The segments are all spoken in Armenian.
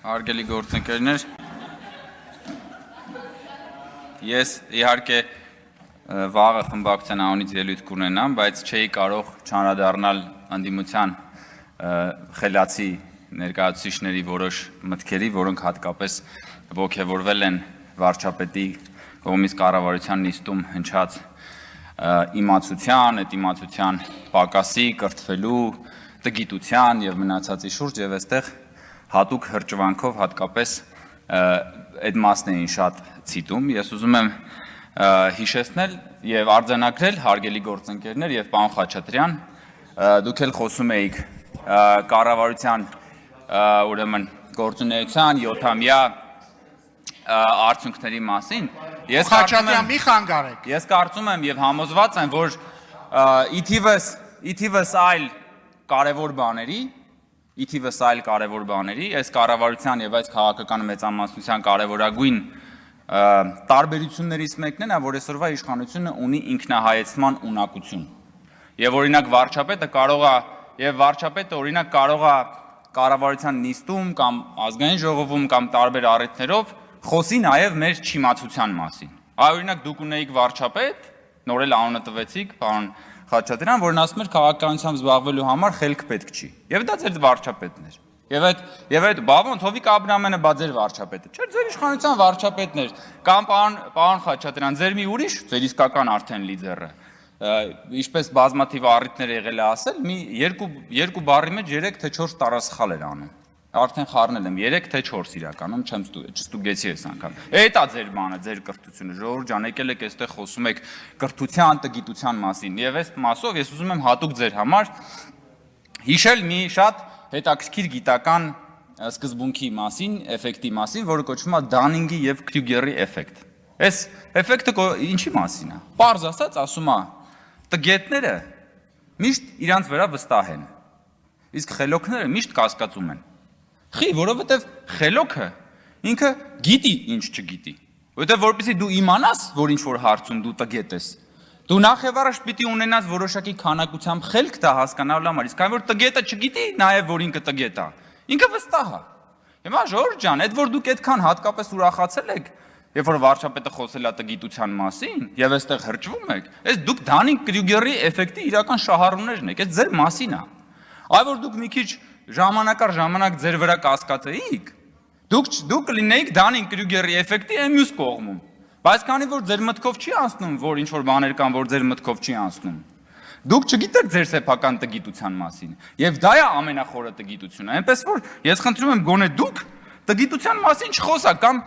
Հարգելի գործընկերներ, ես իհարկե վաղը խմբակցության անունից ելույթ կունենամ, բայց չէի կարող չանդրադառնալ ընդդիմության խելացի ներկայացուցիչների որոշ մտքերի, որոնք հատկապես ոգևորվել են վարչապետի կողմից կառավարության նիստում հնչած իմացության, այդ իմացության պակասի, կրթվելու, տգիտության եւ մնացածի շուրջ եւ այստեղ հատուկ հրճվանքով հատկապես այդ մասն էին շատ ցիտում։ Ես ուզում եմ հիշեցնել եւ արձանագրել հարգելի գործընկերներ եւ պարոն Խաչատրյան, դուք էլ խոսում էիք կառավարության ուրեմն գործունեության 7-ամյա արդյունքների մասին։ Ես Խաչատրյան մի խանգարեք։ Ես կարծում եմ եւ համոզված եմ, որ իթիվս այլ կարևոր բաների, այս կառավարության եւ այս քաղաքական մեծամասնության կարևորագույն տարբերություններից մեկն է նա, որ այսօրվա իշխանությունը ունի ինքնահայեցման ունակություն։ Եվ օրինակ վարչապետը օրինակ կարող է կառավարության նիստում կամ ազգային ժողովում կամ տարբեր առիթներով խոսի նաեւ մեր չիմացության մասին։ Օրինակ դուք ունեիք վարչապետ, նոր էլ անունը տվեցիք, պարոն Խաչատրյան, որն ասում էր քաղաքականությամբ զբաղվելու համար խելք պետք չի։ Եվ դա ձեր վարչապետն էր։ Եվ այդ բավոն Հովիկ Աբրահամյանը բա ձեր վարչապետը։ Չէ, ձեր իշխանության վարչապետն էր։ Կամ պարոն Խաչատրյան, ձեր մի ուրիշ, ձեր իսկական արդեն լիդերը, ինչպես բազմաթիվ առիթներ եղել է ասել, մի երկու բառի մեջ 3 թե 4 տարասխալ էր անում։ Արդեն խառնել եմ 3 թե 4 իրականում, չստուգեցի այս անգամ։ Էդ է ձեր բանը, ձեր կրթությունը, ժողովուրդ ջան, եկել եք այստեղ խոսում եք կրթության, տգիտության մասին։ Եվ այս մասով ես ուզում եմ հատուկ ձեր համար հիշել մի շատ հետաքրքիր գիտական սկզբունքի մասին, էֆեկտի մասին, որը կոչվում է Դանինգի եւ Քրյուգերի էֆեկտ։ Այս էֆեկտը ինչի մասին է։ Պարզ ասած, ասում է, տգետները միշտ իրանց վրա վստահ են, իսկ խելոքները միշտ կասկածում են։ Խի, որովհետև խելոքը ինքը գիտի ինչ չգիտի։ Որովհետև որպեսզի դու իմանաս, որ ինչ որ հարցում դու տգետ ես, դու նախ եւ առաջ պիտի ունենաս որոշակի քանակությամբ խելք դա հասկանալու համար, իսկ այն որ տգետը չգիտի, նաեւ որ ինքը տգետ է, ինքը վստահ է։ Հիմա ժողովուրդ ջան, այդ որ դուք այդքան հատկապես ուրախացել եք, երբ որ վարչապետը խոսել է տգիտության մասին եւ այստեղ հրճվում եք, այս դուք Դանինգ Քրյուգերի էֆեկտի իրական շահառուներն եք, այս ձեր մասին է։ Այ որ դուք մի քիչ ժամանակ առ ժամանակ ձեր վրա կասկածեիք, դուք կլինեիք Դանինգ Քրյուգերի էֆեկտի այն մյուս կողմում։ Բայց քանի որ ձեր մտքով չի անցնում, որ ինչ որ բաներ կան, որ ձեր մտքով չի անցնում, դուք չգիտեք ձեր սեփական տգիտության մասին։ Եվ դա է ամենախորը տգիտությունը։ Այնպես որ ես խնդրում եմ գոնե դուք տգիտության մասին չխոսաք կամ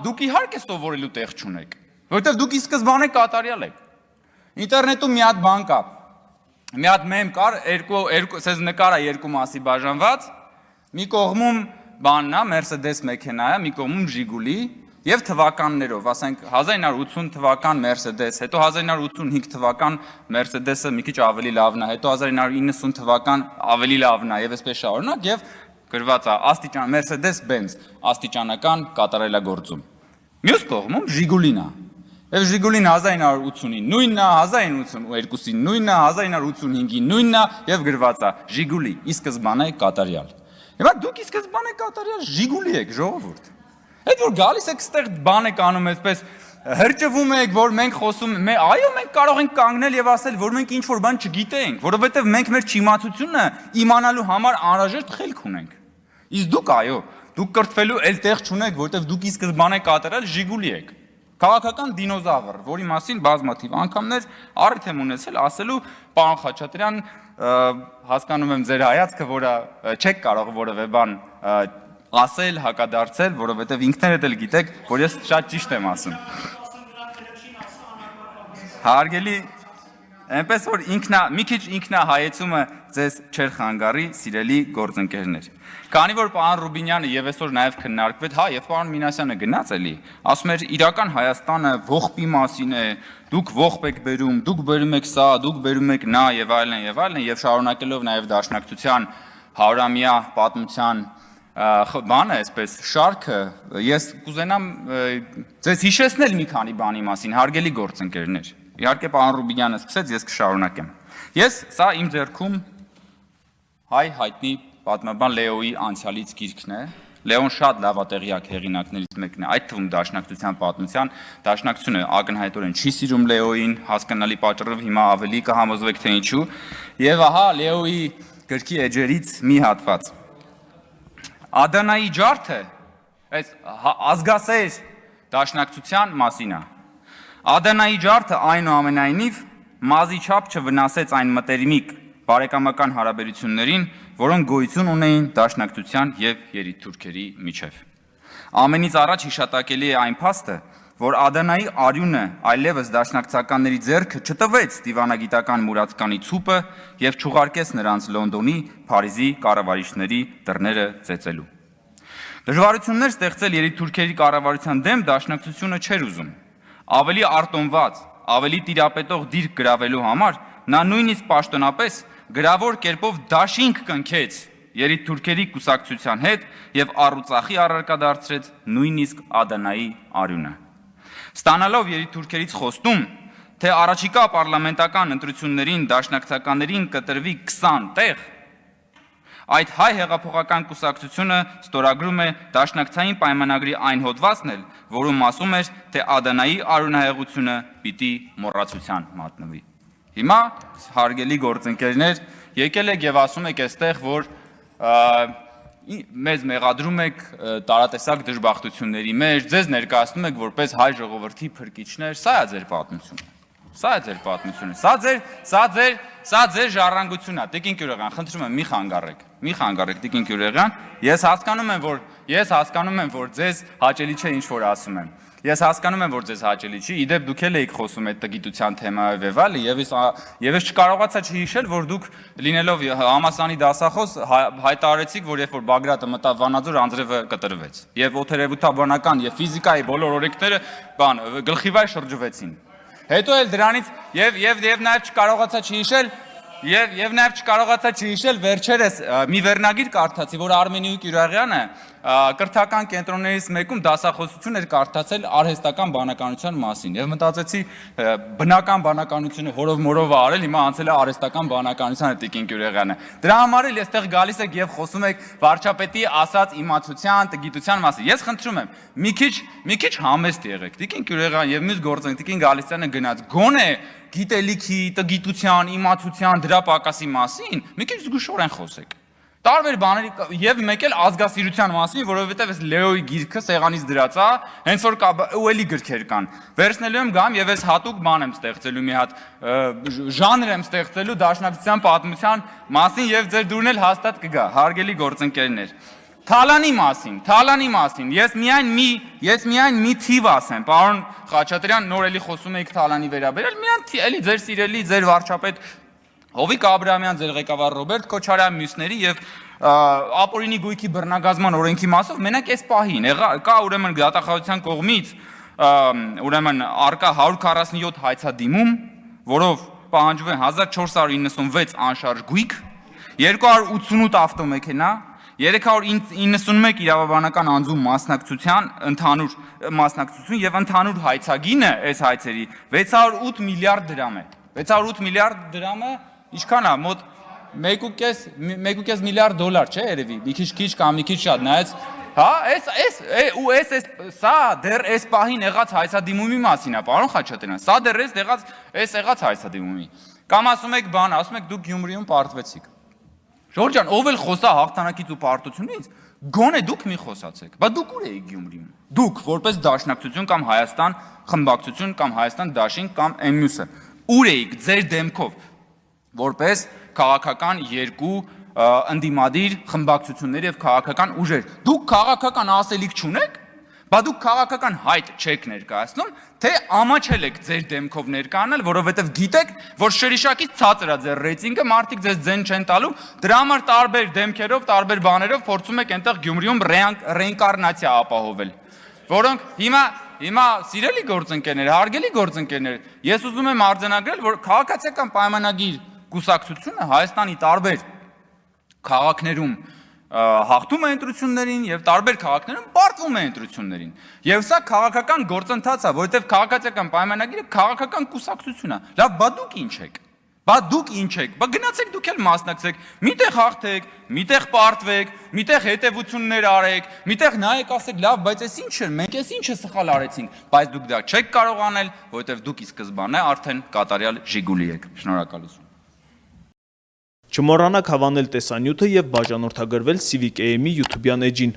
դուք իհարկե սովորելու տեղ չունեք, որովհետև դուք ի սկզբանե կատարյալ եք։ Ինտերնետում մի հատ բան կա։ Մի հատ մեմ կար, ասես նկար է երկու մասի բաժանված, մի կողմում բանն է, Mercedes մեքենա է, մի կողմում Ժիգուլի եւ թվականներով, ասենք 1980 թվական Mercedes, հետո 1985 թվական Mercedes-ը մի քիչ ավելի լավն է, հետո 1990 թվական ավելի լավն է եւ այսպես շարունակ եւ գրված է աստիճան Mercedes-Benz աստիճանական կատարելագործում։ Մյուս կողմում Ժիգուլին է։ Եվ Ժիգուլին 1980-ին նույնն է, 1982-ին նույնն է, 1985-ին նույնն է եւ գրված է Ժիգուլի ի սկզբանե կատարյալ։ Հիմա դուք ի սկզբանե կատարյալ Ժիգուլի եք, ժողովուրդ։ Այդ որ գալիս եք ստեղ բան եք անում այսպես հրճվում եք, որ մենք խոսում ենք, այո, մենք կարող ենք կանգնել եւ ասել, որ մենք ինչ որ բան չգիտենք, որովհետեւ մենք մեր չիմացությունը իմանալու համար անհրաժեշտ խելք ունենք։ Իսկ դուք այո, դուք կրթվելու այլ տեղ չունեք, որովհետեւ դուք ի սկզբանե կատարյալ Ժիգուլի եք։ Քաղաքական դինոզավր, որի մասին բազմաթիվ անգամներ առիթ եմ ունեցել ասելու, պարոն Խաչատրյան, հասկանում եմ ձեր հայացքը, որը չեք կարող որևէ բան ասել, հակադարձել, որովհետև ինքներդ էլ գիտեք, որ ես շատ ճիշտ եմ ասում։ Հարգելի, այնպես որ մի քիչ ինքնահայեցումը ձեզ չեր խանգարի, սիրելի գործընկերներ։ Քանի որ պարոն Ռուբինյանը եւ այսօր նաեւ քննարկվեց, եւ պարոն Մինասյանը գնաց էլի, ասում էր իրական Հայաստանը ողբի մասին է, դուք ողբ եք բերում, դուք բերում եք սա, դուք բերում եք նա եւ այլն եւ շարունակելով նաեւ դաշնակցության 100-ամյա պատմության բանը, այսպես շարքը, ես կուզենամ ձեզ հիշեցնել մի քանի բանի մասին, հարգելի գործընկերներ։ Իհարկե պարոն Ռուբինյանը սկսեց, ես կշարունակեմ։ Ես սա իմ ձեռքում հայ հայտնի պատմաբան Լեոյի անցյալից գիրքն է, Լեոն շատ լավատեղյակ հեղինակներից մեկն է, այդ թվում Դաշնակցության պատմության, Դաշնակցությունը ակնհայտորեն չի սիրում Լեոյին, հասկանալի պատճառով հիմա ավելի կհամոզվեք թե ինչու, եւ ահա Լեոյի գրքի էջերից մի հատված։ Ադանայի ջարդը, այս ազգասեր Դաշնակցության մասին է։ Ադանայի ջարդը այնուամենայնիվ մազի չափ չվնասեց այն մտերմիկ բարեկամական հարաբերություններին, որոնք գոյություն ունեին Դաշնակցության եւ երիտթուրքերի միջև։ Ամենից առաջ հիշատակելի է այն փաստը, որ Ադանայի արյունը այլևս դաշնակցականների ձեռքը չտվեց դիվանագիտական մուրացկանի ցուպը եւ չուղարկեց նրանց Լոնդոնի, Փարիզի կառավարիչների դռները ծեծելու։ Դժվարություններ ստեղծել երիտթուրքերի կառավարության դեմ Դաշնակցությունը չէր ուզում։ Ավելի արտոնված, ավելի տիրապետող դիրք գրավելու համար նա նույնիսկ պաշտոնապես գրավոր կերպով դաշինք կնքեց երիտթուրքերի կուսակցության հետ եւ առուծախի առարկա դարձրեց նույնիսկ Ադանայի արյունը։ Ստանալով երիտթուրքերից խոստում, թե առաջիկա պարլամենտական ընտրություններին դաշնակցականներին կտրվի 20 տեղ, այդ հայ հեղափոխական կուսակցությունը ստորագրում է դաշնակցային պայմանագրի այն հոդվածն էլ, որում ասում էր, թե Ադանայի արյունահեղությունը պիտի մոռացության մատնվի։ Հիմա հարգելի գործընկերներ, եկել եք եւ ասում եք այստեղ, որ մեզ մեղադրում եք տարատեսակ դժբախտությունների մեջ, ձեզ ներկայացնում եք որպես հայ ժողովրդի փրկիչներ, սա է ձեր պատմությունը։ Սա է ձեր պատմությունը։ Սա ձեր ժառանգությունն է։ Տիկին Գյուրեղյան, խնդրում եմ, մի խանգարեք, Տիկին Գյուրեղյան։ Ես հասկանում եմ, որ ձեզ հաճելի չէ ինչ որ ասում եմ։ Ես հասկանում եմ, որ ձեզ հաճելի չի, իդեպ դուք էլ եք խոսում այդ տգիտության թեմայով եւ այլն, եւ ես չկարողացա չհիշել, որ դուք լինելով համալսարանի դասախոս հայտարարեցիք, որ երբ որ Բագրատը մտավ Վանաձոր, անձրևը կտրվեց, եւ օդերևութաբանական եւ ֆիզիկայի բոլոր օրենքները գլխիվայր շրջվեցին։ Հետո էլ դրանից եւ նաեւ չկարողացա չհիշել վերջերս մի վերնագիր կարդացի, որ Արմենիու Կյուրեղյանը կրթական կենտրոններից մեկում դասախոսություն էր կարդացել արհեստական բանականության մասին եւ մտածեցի բնական բանականությունը հորով մորով է արել, հիմա անցել է արհեստական բանականությանը Տիկին Գյուրեղյանը։ Դրա համար էլ այստեղ գալիս եք եւ խոսում եք վարչապետի ասած իմացության, տգիտության մասին։ Ես խնդրում եմ, մի քիչ համեստ եղեք։ Տիկին Գյուրեղյան եւ մյուս գործընկ Տիկին Գալստյանը գնաց գոնե գիտելիքի, տգիտության, իմացության, դրա պակասի մասին, մի քիչ զգուշորեն խոսեք։ Տարբեր բաների եւ մեկ էլ ազգասիրության մասին, որովհետեւ այս Լեոյի գիրքը սեղանից դրած է, հենց որ ու էլի գրքեր կան։ Վերցնելու եմ գամ եւ այս հատուկ բան եմ ստեղծելու մի հատ ժանր եմ ստեղծելու դաշնակցության պատմության մասին եւ ձեր դուրն էլ հաստատ կգա, հարգելի գործընկերներ։ Թալանի մասին։ Ես միայն մի թիվ ասեմ, պարոն Խաչատրյան, նոր էլի խոսում եք Թալանի վերաբերյալ, միայն էլի ձեր սիրելի, ձեր վարչապետ Հովիկ Աբրահամյան, ձեր ղեկավար Ռոբերտ Քոչարյան, մյուսների եւ ապօրինի գույքի բռնագազման օրենքի մասով մենակ այս պահին կա ուրեմն դատախազության կողմից ուրեմն արկա 147 հայցադիմում, որով պահանջվում է 1496 անշարժ գույք, 288 ավտոմեքենա, 391 իրավաբանական անձու մասնակցություն եւ ընդհանուր հայցագինը այս հայցերի 608 միլիարդ դրամ է։ 608 միլիարդ դրամը ինչքան է, մոտ 1.5 միլիարդ դոլար, չէ, երևի, մի քիչ կամ մի քիչ շատ, նայած, հա, սա դեռ այս պահին եղած հայցադիմումի մասին է, պարոն Խաչատրյան, սա դեռ այս եղած հայցադիմումի։ Կամ ասում եք բան, ասում եք դուք Գյումրիում պարտվեցիք։ Ժորժ ջան, ով էլ խոսա հաղթանակից ու պարտությունից, գոնե դուք մի խոսացեք, բա դուք ուր եք Գյումրիում։ Դուք որպես Դաշնակցություն կամ Հայաստան խմբակցություն կամ Հայաստան Դաշինք կամ Էմյուսը, ուր եք ձեր դեմքով, որպես քաղաքական երկու ընդդիմադիր խմբակցություններ եւ քաղաքական ուժեր։ Դուք քաղաքական ասելիք չունեք, բա դուք քաղաքական հայտ չեք ներկայացնում, թե ամաչել եք ձեր դեմքով ներկայանալ, որովհետեւ գիտեք, որ շրիշակից ցածր է ձեր ռեյտինգը, մարդիկ ձեզ ձեն չեն տալու, դրա համար տարբեր դեմքերով, տարբեր բաներով փորձում եք այնտեղ Գյումրիում ռեինկարնացիա ապահովել, որոնք հիմա սիրելի գործընկերներ, հարգելի գործընկերներ, ես ուզում եմ արձանագրել, որ քաղաքացիական պայմանագիր կուսակցությունը Հայաստանի տարբեր քաղաքներում հաղթում է ընտրություններին եւ տարբեր քաղաքներում պարտվում է ընտրություններին։ Եվ սա քաղաքական գործընթաց է, որովհետեւ քաղաքացիական պայմանագիրը քաղաքական կուսակցություն է։ Լավ, բա դուք ինչ եք։ Բա դուք ինչ եք, բա գնացեք դուք էլ մասնակցեք, միտեղ հաղթեք, միտեղ պարտվեք, միտեղ հետևություններ արեք, միտեղ նայեք ասեք, լավ, բայց այս ինչ է, մենք այս ինչը սխալ արեցինք, բայց դուք դա չեք կարող անել, որովհետև դուք ի սկզբանե արդեն կատարյալ Ժիգուլի եք։ Շնորհակալություն։ Չմոռանաք հավանել տեսանյութը եւ բաժանորդագրվել Civic AM-ի YouTube-յան էջին։